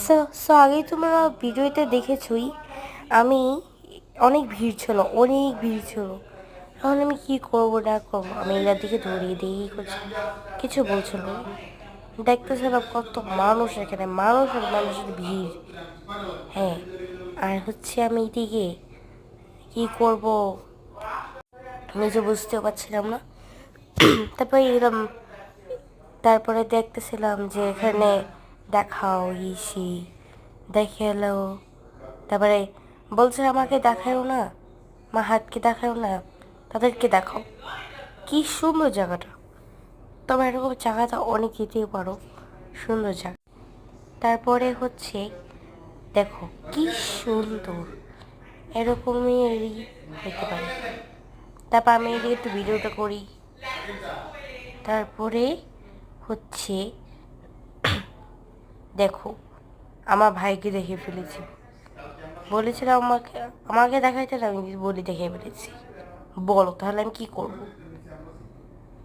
So so আগেই তোমরা ভিডিওতে দেখেছই, আমি অনেক ভিড় ছিল, অনেক ভিড় ছিল। এখন আমি কি করবো না করবো, আমি এটার দিকে দৌড়িয়ে দিয়েই করছি, কিছু বলছিল না। দেখতেছিলাম কত মানুষ, এখানে মানুষ আর মানুষের ভিড়। হ্যাঁ, আর হচ্ছে আমি এদিকে কি করব নিজে বুঝতেও পারছিলাম না। তারপরে এরকম, তারপরে দেখতেছিলাম যে এখানে দেখাও ইসি দেখে এলো। তারপরে বলছে আমাকে দেখাও না, আমার হাতকে দেখাও না, তাদেরকে দেখাও। কি সুন্দর জায়গাটা, তবে এরকম জায়গাটা অনেক যেতেও পারো, সুন্দর জায়গা। তারপরে হচ্ছে দেখো কি সুন্দর, এরকমই হতে পারে। তারপর আমি এদিকে একটু ভিডিওটা করি। তারপরে হচ্ছে দেখো আমার ভাইকে দেখে ফেলেছি, বলেছিলাম আমাকে আমাকে দেখাইতে না, আমি বলি দেখে ফেলেছি। বলো তাহলে আমি কি করবো?